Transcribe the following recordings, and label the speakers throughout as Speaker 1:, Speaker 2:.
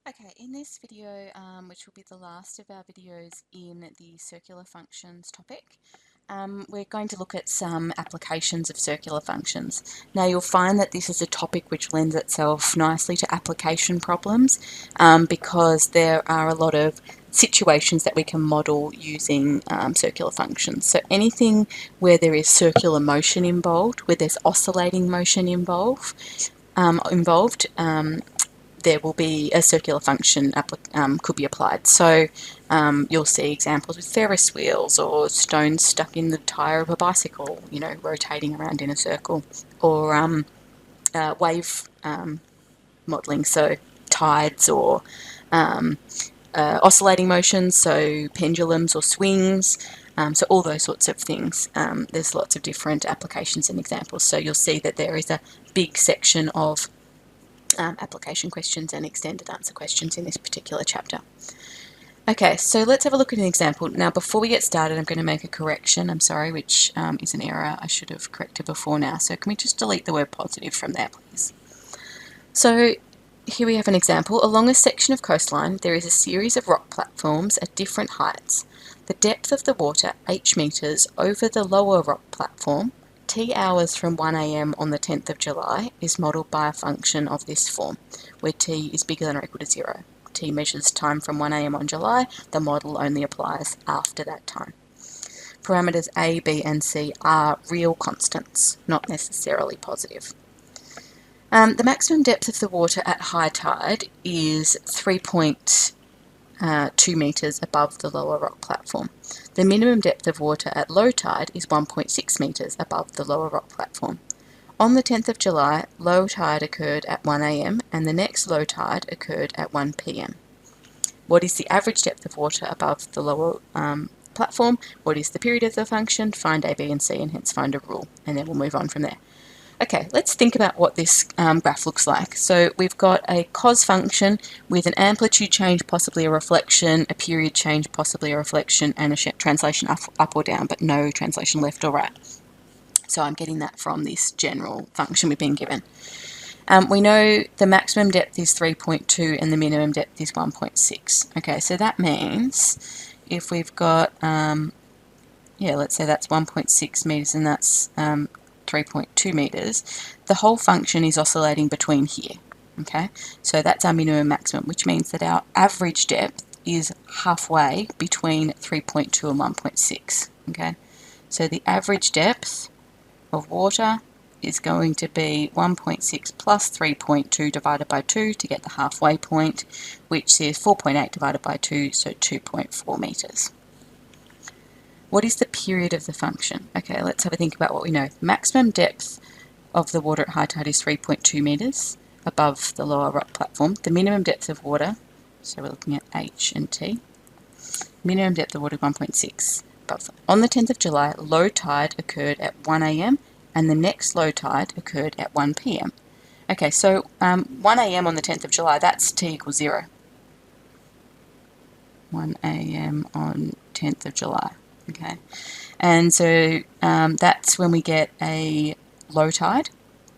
Speaker 1: Okay, in this video, which will be the last of our videos in the circular functions topic, we're going to look at some applications of circular functions. Now you'll find that this is a topic which lends itself nicely to application problems because there are a lot of situations that we can model using circular functions. So anything where there is circular motion involved, where there's oscillating motion involved, there will be a circular function could be applied. So you'll see examples with Ferris wheels or stones stuck in the tyre of a bicycle, you know, rotating around in a circle, or wave modelling, so tides or oscillating motions, so pendulums or swings. So all those sorts of things. There's lots of different applications and examples. So you'll see that there is a big section of application questions and extended answer questions in this particular chapter. Okay, so let's have a look at an example. Now, before we get started, I'm going to make a correction, I'm sorry, which is an error I should have corrected before now. So can we just delete the word positive from there, please? So here we have an example. Along a section of coastline, there is a series of rock platforms at different heights. The depth of the water, h meters, over the lower rock platform, t hours from 1 a.m. on the 10th of July, is modelled by a function of this form, where t is bigger than or equal to 0. T measures time from 1 a.m. on July. The model only applies after that time. Parameters a, b and c are real constants, not necessarily positive. The maximum depth of the water at high tide is 3.2 metres above the lower rock platform. The minimum depth of water at low tide is 1.6 metres above the lower rock platform. On the 10th of July, low tide occurred at 1 a.m. and the next low tide occurred at 1 p.m. What is the average depth of water above the lower platform? What is the period of the function? Find a, b and c and hence find a rule, and then we'll move on from there. Okay, let's think about what this graph looks like. So we've got a cos function with an amplitude change, possibly a reflection, a period change, possibly a reflection, and a translation up or down, but no translation left or right. So I'm getting that from this general function we've been given. We know the maximum depth is 3.2 and the minimum depth is 1.6. Okay, so that means if we've got, let's say that's 1.6 metres and that's 3.2 metres, the whole function is oscillating between here. Okay, so that's our minimum maximum, which means that our average depth is halfway between 3.2 and 1.6. Okay, so the average depth of water is going to be 1.6 plus 3.2 divided by 2 to get the halfway point, which is 4.8 divided by 2, so 2.4 metres. What is the period of the function? Okay, let's have a think about what we know. The maximum depth of the water at high tide is 3.2 metres above the lower rock platform. The minimum depth of water, so we're looking at h and t, minimum depth of water is 1.6 above. On the 10th of July, low tide occurred at 1 a.m. and the next low tide occurred at 1 p.m. Okay, so 1 a.m. on the 10th of July, that's t equals 0. 1 a.m. on 10th of July. Okay, and so that's when we get a low tide,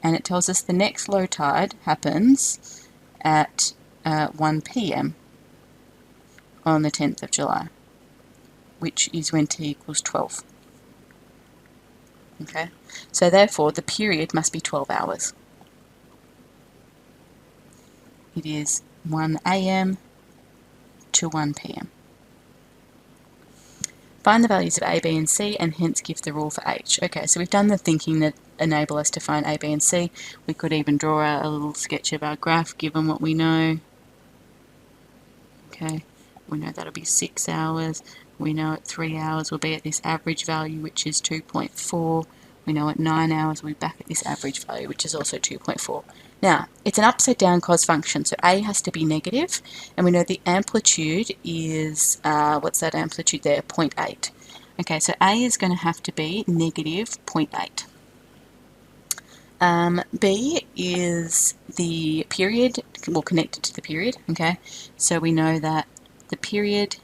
Speaker 1: and it tells us the next low tide happens at 1 p.m. on the 10th of July, which is when t equals 12. Okay, so therefore the period must be 12 hours. It is 1 a.m. to 1 p.m. Find the values of a, b and c and hence give the rule for h. Okay, so we've done the thinking that enable us to find a, b and c. We could even draw out a little sketch of our graph given what we know. Okay, we know that'll be 6 hours. We know at 3 hours we'll be at this average value, which is 2.4. We know at 9 hours we'll be back at this average value, which is also 2.4. Now, it's an upside down cos function, so a has to be negative, and we know the amplitude is, what's that amplitude there? 0.8. Okay, so a is going to have to be negative 0.8. B is the period, well, connected to the period, okay? So we know that the period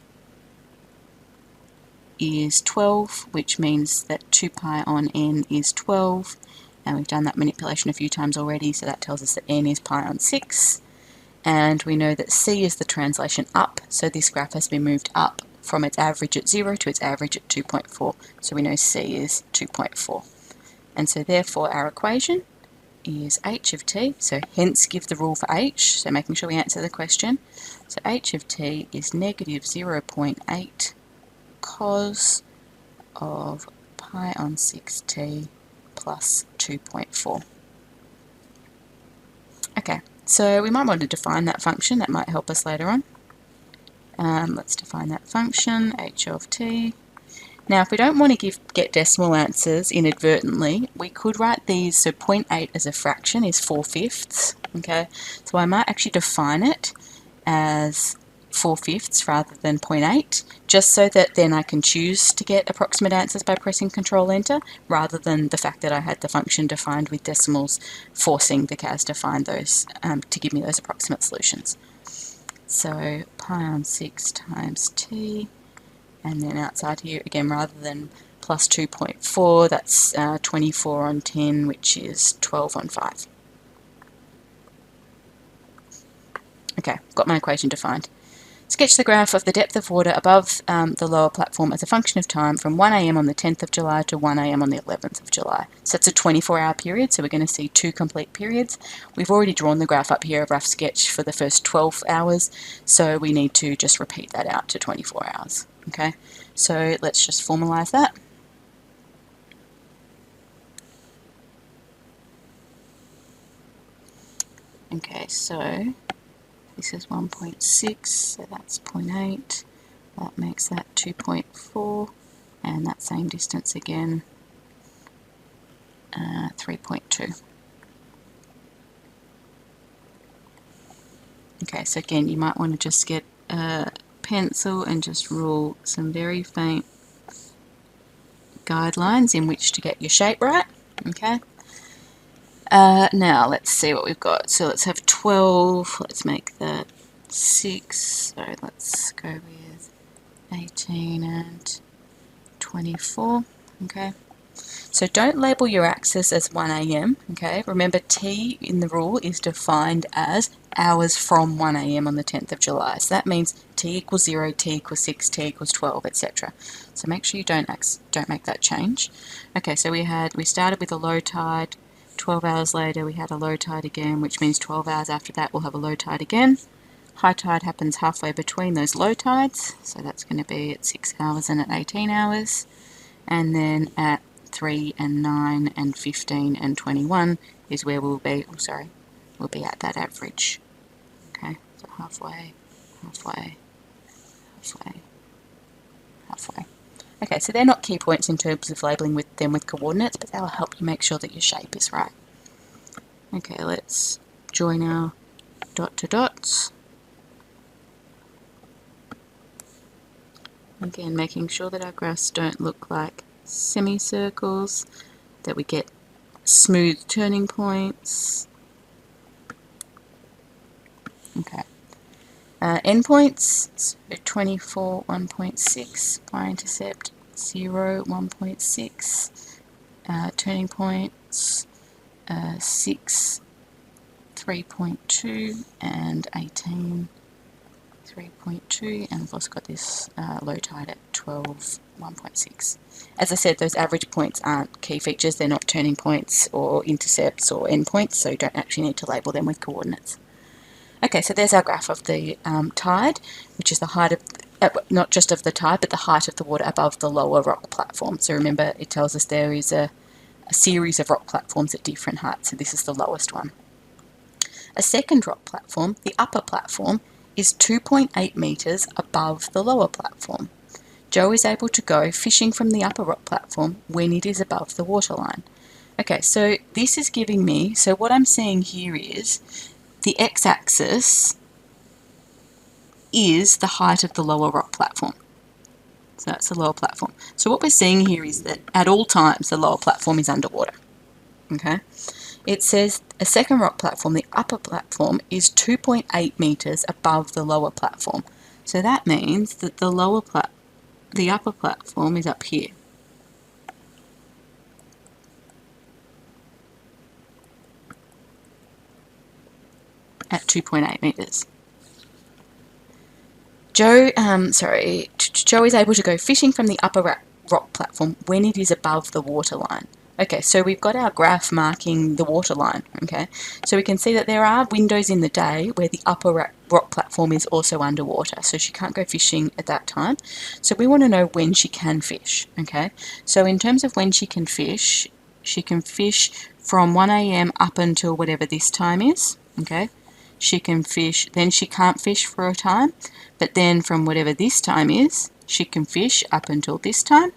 Speaker 1: is 12, which means that 2 pi on n is 12, and we've done that manipulation a few times already, so that tells us that n is pi on 6, and we know that C is the translation up, so this graph has been moved up from its average at 0 to its average at 2.4. So we know C is 2.4. And so therefore our equation is h of t, so hence give the rule for h, so making sure we answer the question. So h of t is negative 0.8 cos of pi on 6t plus 2.4. Okay, so we might want to define that function, that might help us later on. Let's define that function, h of t. Now, if we don't want to get decimal answers inadvertently, we could write these, so 0.8 as a fraction is 4/5, okay? So I might actually define it as 4/5 rather than 0.8, just so that then I can choose to get approximate answers by pressing Control-Enter, rather than the fact that I had the function defined with decimals, forcing the CAS to find those, to give me those approximate solutions. So pi on 6 times t, and then outside here again, rather than plus 2.4, that's 24 on 10, which is 12 on 5. Okay, got my equation defined. Sketch the graph of the depth of water above the lower platform as a function of time from 1 AM on the 10th of July to 1 AM on the 11th of July. So it's a 24-hour period, so we're going to see 2 complete periods. We've already drawn the graph up here, a rough sketch for the first 12 hours, so we need to just repeat that out to 24 hours. Okay, so let's just formalize that. Okay, so this is 1.6, so that's 0.8, that makes that 2.4, and that same distance again, 3.2. Okay, so again, you might want to just get a pencil and just rule some very faint guidelines in which to get your shape right. Okay. Now let's see what we've got. So let's have 12, let's make that 6, so let's go with 18 and 24, okay. So don't label your axis as 1 AM, okay. Remember T in the rule is defined as hours from 1 AM on the 10th of July. So that means T equals 0, T equals 6, T equals 12, etc. So make sure you don't make that change. Okay, so we started with a low tide. 12 hours later we had a low tide again, which means 12 hours after that we'll have a low tide again. High tide happens halfway between those low tides, so that's going to be at 6 hours and at 18 hours. And then at 3 and 9 and 15 and 21 is where we'll be, we'll be at that average. Okay, so halfway, halfway, halfway, halfway. Okay, so they're not key points in terms of labelling them with coordinates, but they'll help you make sure that your shape is right. Okay, let's join our dot to dots. Again, making sure that our graphs don't look like semicircles, that we get smooth turning points. Okay. Endpoints, so 24, 1.6, y-intercept 0, 1.6, turning points 6, 3.2, and 18, 3.2, and we've also got this low tide at 12, 1.6. As I said, those average points aren't key features, they're not turning points or intercepts or endpoints, so you don't actually need to label them with coordinates. Okay, so there's our graph of the tide, which is the height of, not just of the tide, but the height of the water above the lower rock platform. So remember, it tells us there is a series of rock platforms at different heights, so this is the lowest one. A second rock platform, the upper platform, is 2.8 metres above the lower platform. Joe is able to go fishing from the upper rock platform when it is above the waterline. Okay, so this is giving me, so what I'm seeing here is the x-axis is the height of the lower rock platform. So that's the lower platform. So what we're seeing here is that at all times the lower platform is underwater. Okay. It says a second rock platform, the upper platform, is 2.8 metres above the lower platform. So that means that the upper platform is up here. at 2.8 metres. Joe is able to go fishing from the upper rock platform when it is above the waterline. Okay, so we've got our graph marking the waterline, okay? So we can see that there are windows in the day where the upper rock platform is also underwater, so she can't go fishing at that time. So we want to know when she can fish, okay? So in terms of when she can fish from 1 a.m. up until whatever this time is, okay? She can fish, then she can't fish for a time, but then from whatever this time is, she can fish up until this time.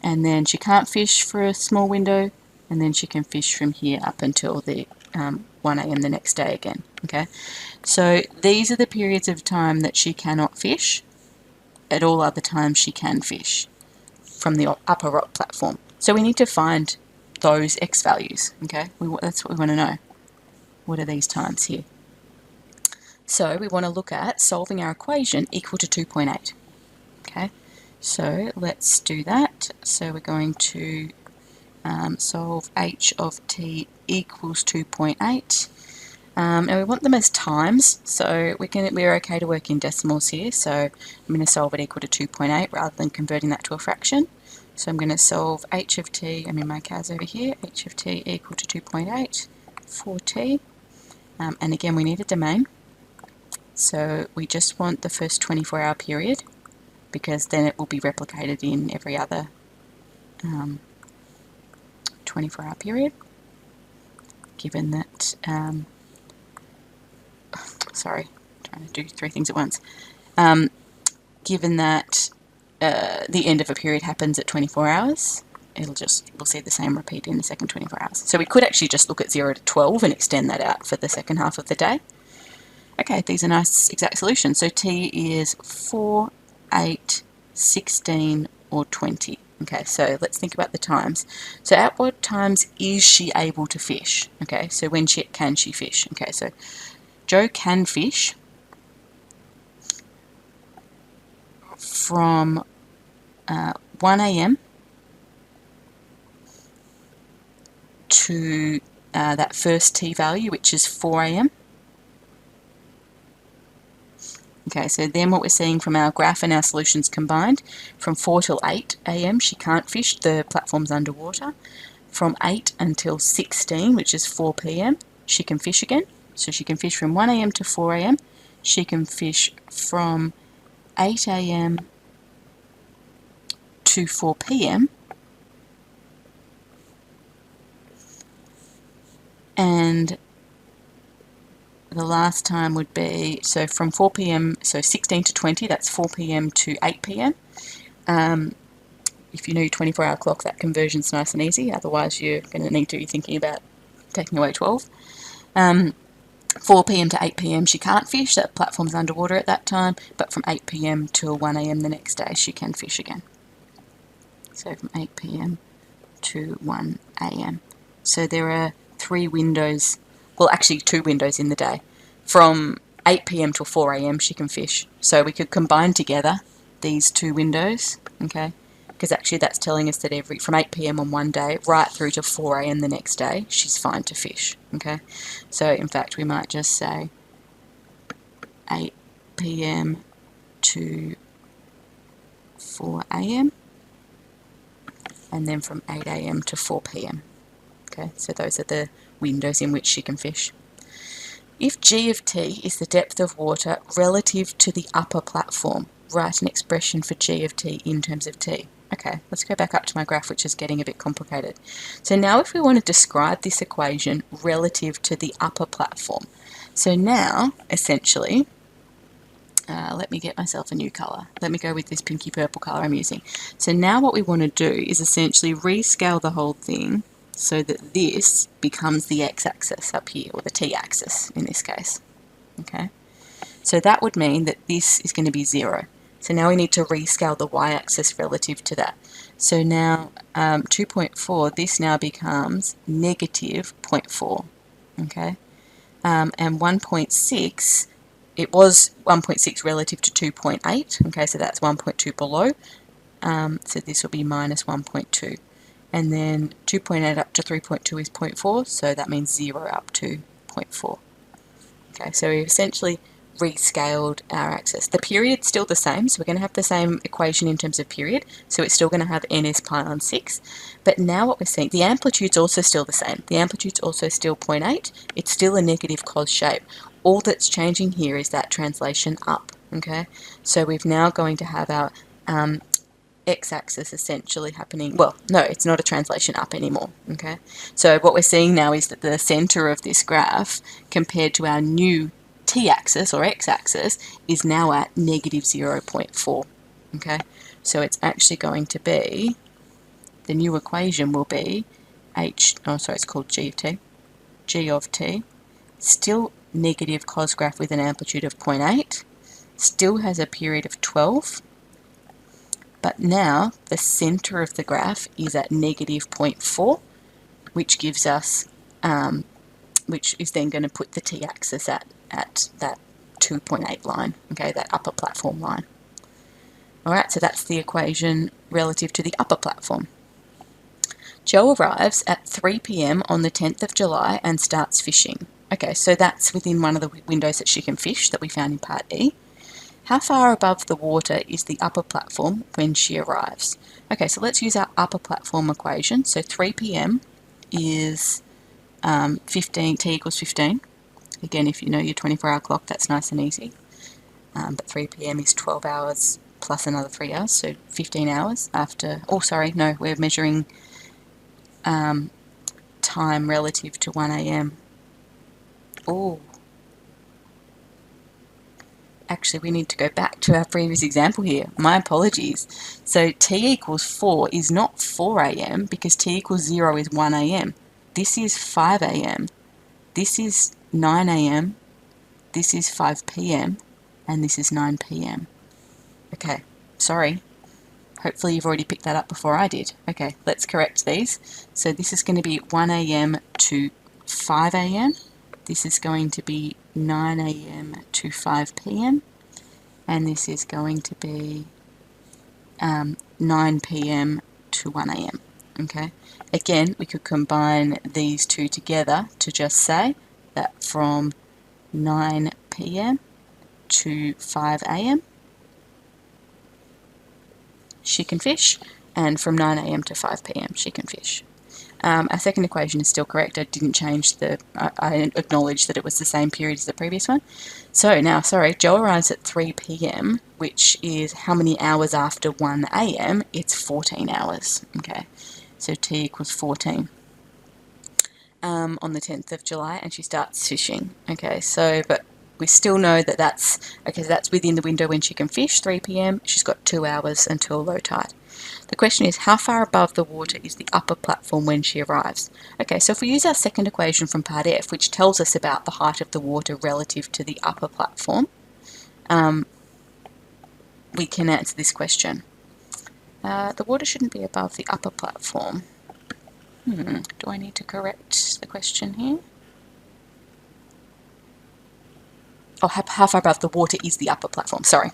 Speaker 1: And then she can't fish for a small window, and then she can fish from here up until the 1 a.m. the next day again. Okay, so these are the periods of time that she cannot fish. At all other times she can fish from the upper rock platform. So we need to find those x values. Okay, that's what we want to know. What are these times here? So we want to look at solving our equation equal to 2.8. Okay. So let's do that. So we're going to solve h of t equals 2.8. And we want them as times, so we're okay to work in decimals here. So I'm going to solve it equal to 2.8 rather than converting that to a fraction. So I'm going to solve h of t, I'm in my cas over here, h of t equal to 2.8 for t. And again, we need a domain. So we just want the first 24-hour period, because then it will be replicated in every other 24-hour period, given that, sorry, trying to do three things at once, given that the end of a period happens at 24 hours, we'll see the same repeat in the second 24 hours. So we could actually just look at 0 to 12 and extend that out for the second half of the day. Okay, these are nice exact solutions. So t is 4, 8, 16 or 20. Okay, so let's think about the times. So at what times is she able to fish? Okay, so when can she fish? Okay, so Joe can fish from 1 a.m. to that first t value, which is 4 a.m. Okay, so then what we're seeing from our graph and our solutions combined, from 4 till 8 a.m. she can't fish, the platform's underwater. From 8 until 16, which is 4 p.m, she can fish again. So she can fish from 1 a.m. to 4 a.m. She can fish from 8 a.m. to 4 p.m. And the last time would be, so from 4 p.m, so 16 to 20, that's 4 p.m. to 8 p.m. If you know your 24-hour clock, that conversion's nice and easy. Otherwise, you're going to need to be thinking about taking away 12. 4 p.m. to 8 p.m. she can't fish, that platform's underwater at that time, but from 8 p.m. till 1 a.m. the next day, she can fish again. So from 8 p.m. to 1 a.m. So there are 3 windows, well actually 2 windows in the day. From 8 p.m. till 4 a.m. she can fish. So we could combine together these 2 windows, okay? Because actually that's telling us that from 8 p.m. on one day right through to 4 a.m. the next day, she's fine to fish, okay? So in fact we might just say 8 p.m. to 4 a.m. and then from 8 a.m. to 4 p.m. Okay, so those are the windows in which she can fish. If g of t is the depth of water relative to the upper platform, write an expression for g of t in terms of t. Okay, let's go back up to my graph, which is getting a bit complicated. So now if we want to describe this equation relative to the upper platform, so now essentially, let me get myself a new colour. Let me go with this pinky purple colour I'm using. So now what we want to do is essentially rescale the whole thing so that this becomes the x-axis up here, or the t-axis in this case. Okay, so that would mean that this is going to be 0. So now we need to rescale the y-axis relative to that. So now 2.4, this now becomes negative 0.4. Okay, and 1.6, it was 1.6 relative to 2.8. Okay, so that's 1.2 below. So this will be minus 1.2. And then 2.8 up to 3.2 is 0.4, so that means 0 up to 0.4. Okay, so we've essentially rescaled our axis. The period's still the same, so we're going to have the same equation in terms of period, so it's still going to have n is pi on 6, but now what we're seeing, the amplitude's also still the same. The amplitude's also still 0.8, it's still a negative cos shape. All that's changing here is that translation up, okay? So we've now going to have our x-axis essentially happening, well, no, it's not a translation up anymore, okay? So what we're seeing now is that the center of this graph, compared to our new t-axis or x-axis, is now at negative 0.4, okay? So it's actually going to be, the new equation will be it's called g of t, still negative cos graph with an amplitude of 0.8, still has a period of 12, but now the center of the graph is at negative 0.4, which gives us, which is then going to put the t-axis at that 2.8 line, okay, that upper platform line. Alright, so that's the equation relative to the upper platform. Jo arrives at 3 p.m. on the 10th of July and starts fishing. Okay, so that's within one of the windows that she can fish that we found in Part E. How far above the water is the upper platform when she arrives? Okay, so let's use our upper platform equation. So 3 p.m. is 15, t equals 15. Again, if you know your 24-hour clock, that's nice and easy. But 3 p.m. is 12 hours plus another 3 hours, so 15 hours after, oh sorry, no, we're measuring time relative to 1 a.m. Oh, actually we need to go back to our previous example here. My apologies. So t equals 4 is not 4 a.m. because t equals 0 is 1 a.m. This is 5 a.m. This is 9 a.m. This is 5 p.m. and this is 9 p.m. Okay, sorry. Hopefully you've already picked that up before I did. Okay, let's correct these. So this is going to be 1 a.m. to 5 a.m. This is going to be 9 a.m. to 5 p.m. and this is going to be 9 p.m. to 1 a.m. Okay, again we could combine these two together to just say that from 9 p.m. to 5 a.m. she can fish, and from 9 a.m. to 5 p.m. she can fish. Our second equation is still correct. I didn't change I acknowledged that it was the same period as the previous one. So now, sorry, Jo arrives at 3 p.m., which is how many hours after 1 a.m.? It's 14 hours, okay? So t equals 14 on the 10th of July, and she starts fishing, okay? So, but we still know that that's, okay, so that's within the window when she can fish, 3 p.m. She's got 2 hours until low tide. The question is, how far above the water is the upper platform when she arrives? Okay, so if we use our second equation from Part F, which tells us about the height of the water relative to the upper platform, we can answer this question. The water shouldn't be above the upper platform. Do I need to correct the question here? Oh, how far above the water is the upper platform, sorry.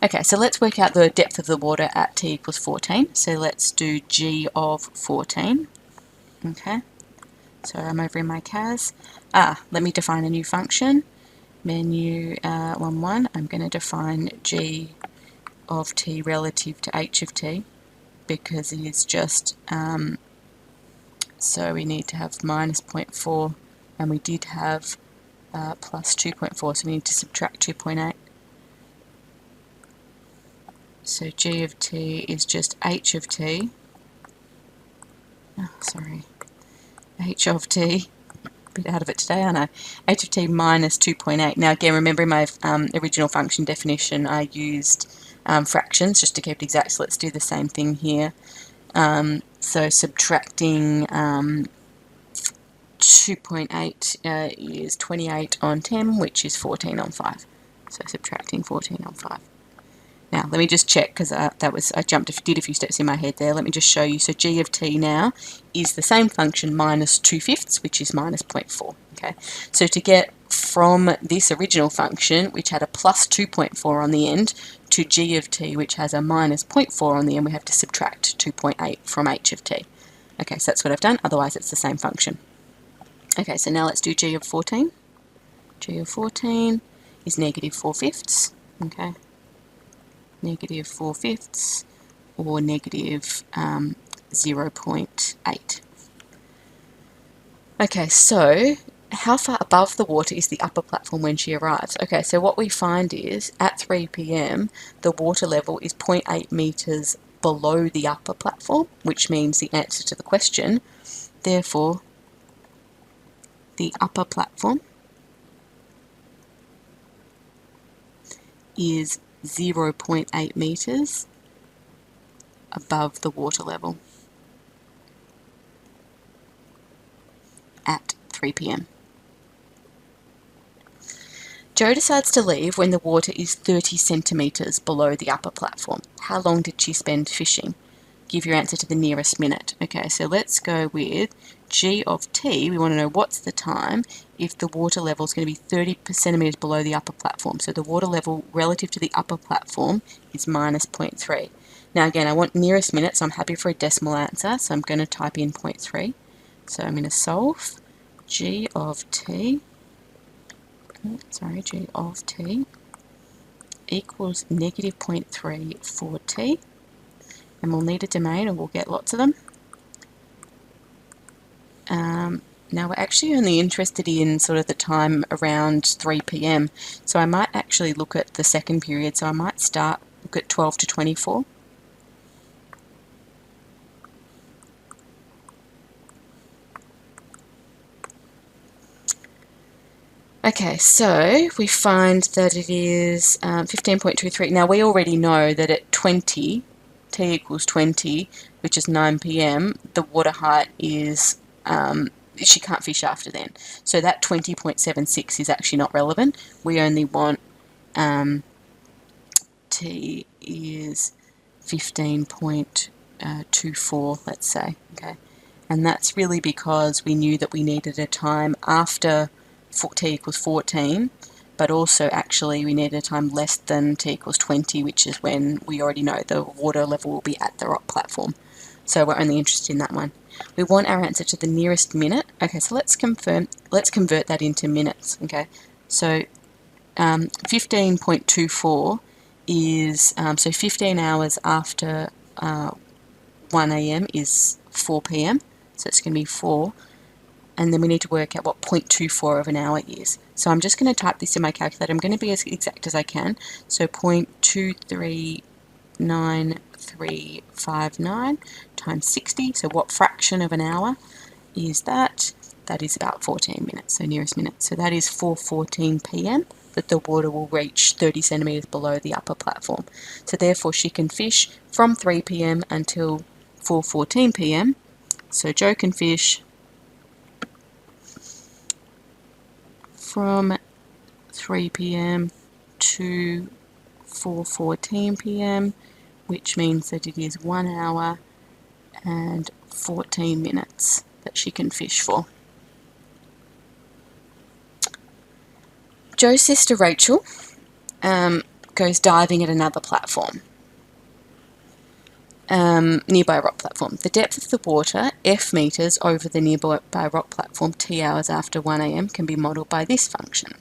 Speaker 1: Okay, so let's work out the depth of the water at t equals 14. So let's do g of 14. Okay, so I'm over in my CAS. Let me define a new function. Menu 1, I'm going to define g of t relative to h of t because it is just, so we need to have minus 0.4 and we did have plus 2.4, so we need to subtract 2.8. So g of t is just h of t. H of t. A bit out of it today, aren't I? H of t minus 2.8. Now again, remember in my original function definition, I used fractions just to keep it exact. So let's do the same thing here. So subtracting 2.8 is 28 on 10, which is 14 on 5. So subtracting 14 on 5. Now let me just check because I did a few steps in my head there. Let me just show you. So g of t now is the same function minus 2/5, which is minus 0.4. Okay, so to get from this original function, which had a plus 2.4 on the end, to g of t, which has a minus 0.4 on the end, we have to subtract 2.8 from h of t. Okay, so that's what I've done. Otherwise, it's the same function. Okay, so now let's do g of 14. G of 14 is negative 4/5, okay? Negative 4/5 or negative 0.8. Okay, so how far above the water is the upper platform when she arrives? Okay, so what we find is at 3 p.m. the water level is 0.8 metres below the upper platform, which means the answer to the question. Therefore, the upper platform is 0.8 metres above the water level at 3 p.m. Jo decides to leave when the water is 30 centimetres below the upper platform. How long did she spend fishing? Give your answer to the nearest minute. Okay, so let's go with G of t. We want to know what's the time if the water level is going to be 30 centimetres below the upper platform. So the water level relative to the upper platform is minus 0.3. Now again, I want nearest minute, so I'm happy for a decimal answer. So I'm going to type in 0.3. So I'm going to solve G of t. G of t equals negative 0.3 for t. And we'll need a domain, and we'll get lots of them. Now we're actually only interested in sort of the time around 3 p.m. So I might actually look at the second period. So I might look at 12 to 24. Okay, so we find that it is 15.23. Now we already know that at 20, t equals 20, which is 9 p.m, the water height is, she can't fish after then. So that 20.76 is actually not relevant. We only want t is 15.24, let's say, okay? And that's really because we knew that we needed a time after t equals 14, but also actually we needed a time less than t equals 20, which is when we already know the water level will be at the rock platform. So we're only interested in that one. We want our answer to the nearest minute. Okay, so let's convert that into minutes, okay? So 15.24 is, so 15 hours after 1 a.m. is 4 p.m, so it's going to be 4. And then we need to work out what 0.24 of an hour is. So I'm just going to type this in my calculator. I'm going to be as exact as I can. So 0.23939 times 60. So what fraction of an hour is that? That is about 14 minutes, so nearest minute. So that is 4:14 p.m. that the water will reach 30 centimetres below the upper platform. So therefore she can fish from 3 p.m. until 4:14 p.m. So Jo can fish from 3 p.m. to 4:14 p.m, which means that it is 1 hour and 14 minutes that she can fish for. Jo's sister Rachel goes diving at another platform, nearby rock platform. The depth of the water, F metres over the nearby rock platform t hours after 1 a.m. can be modelled by this function.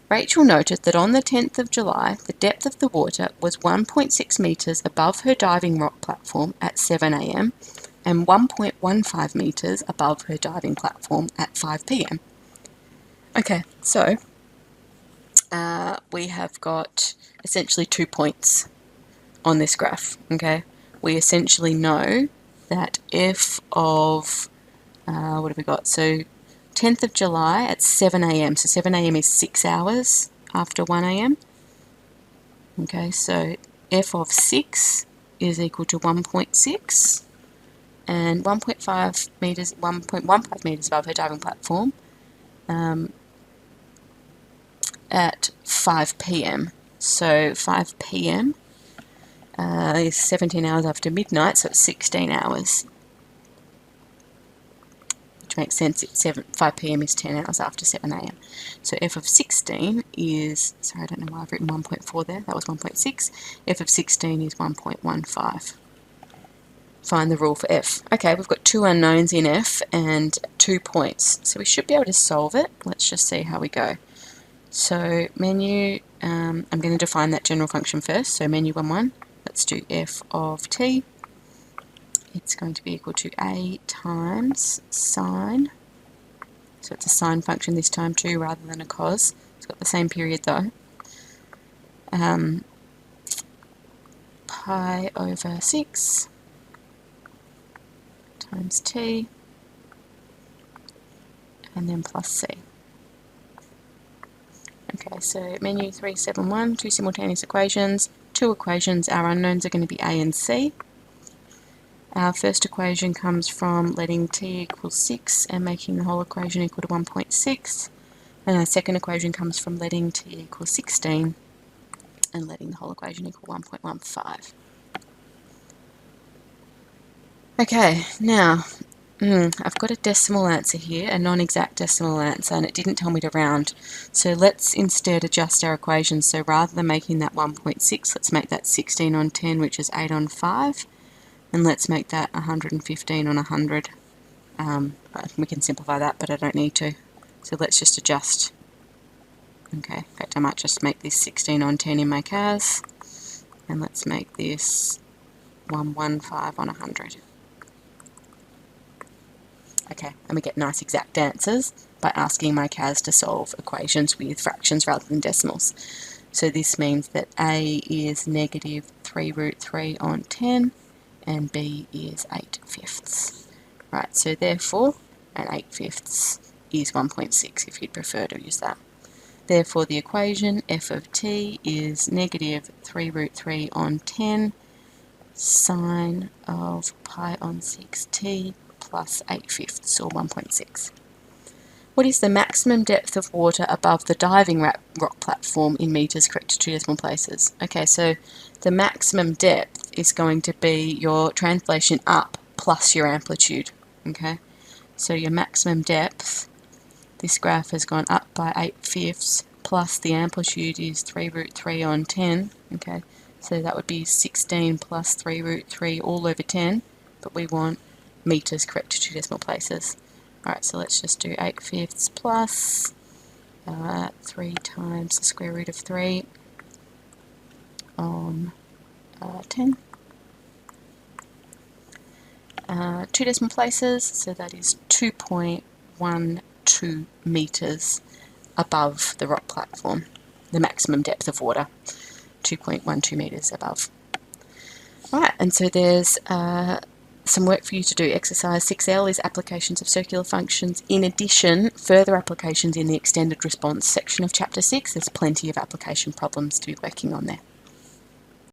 Speaker 1: Rachel noted that on the 10th of July, the depth of the water was 1.6 metres above her diving rock platform at 7 a.m. and 1.15 metres above her diving platform at 5 p.m. Okay, so we have got essentially 2 points on this graph, okay? We essentially know that f of, what have we got? So 10th of July at 7 a.m. So 7 a.m. is 6 hours after 1 a.m. Okay, so f of 6 is equal to 1.6 and 1.5 metres, 1.15 metres above her diving platform at 5 p.m. So 5 p.m. Is 17 hours after midnight, so it's 16 hours. Which makes sense, 5 p.m. is 10 hours after 7 a.m. So f of 16 is, sorry I don't know why I've written 1.4 there, that was 1.6. f of 16 is 1.15. Find the rule for f. Okay, we've got 2 unknowns in f and 2 points, so we should be able to solve it. Let's just see how we go. So menu, I'm going to define that general function first. So menu 1, let's do f of t. It's going to be equal to a times sine. So it's a sine function this time too, rather than a cos. It's got the same period though. Pi over 6 times t, and then plus c. Okay, so menu 371, two simultaneous equations. Two equations, our unknowns are going to be a and c. Our first equation comes from letting t equal 6 and making the whole equation equal to 1.6. And our second equation comes from letting t equal 16 and letting the whole equation equal 1.15. Okay, now I've got a decimal answer here, a non-exact decimal answer, and it didn't tell me to round. So let's instead adjust our equations. So rather than making that 1.6, let's make that 16 on 10, which is 8 on 5. And let's make that 115 on 100. We can simplify that, but I don't need to. So let's just adjust. Okay, in fact I might just make this 16 on 10 in my CAS. And let's make this 115 on 100. Okay, and we get nice exact answers by asking my CAS to solve equations with fractions rather than decimals. So this means that A is negative 3 root 3 on 10 and B is 8/5. Right, so therefore an 8/5 is 1.6 if you'd prefer to use that. Therefore the equation f of t is negative 3 root 3 on 10 sine of pi on 6t plus 8/5 or 1.6. What is the maximum depth of water above the diving rock platform in meters correct to two decimal places? Okay, so the maximum depth is going to be your translation up plus your amplitude. Okay, so your maximum depth, this graph has gone up by 8/5 plus the amplitude is 3 root 3 on 10. Okay, so that would be 16 plus 3 root 3 all over 10, but we want meters correct to two decimal places. Alright, so let's just do 8/5 plus 3 times the square root of 3 on 10. Two decimal places, so that is 2.12 meters above the rock platform, the maximum depth of water, 2.12 meters above. Alright, and so there's some work for you to do. Exercise 6L is applications of circular functions. In addition, further applications in the extended response section of Chapter 6. There's plenty of application problems to be working on there.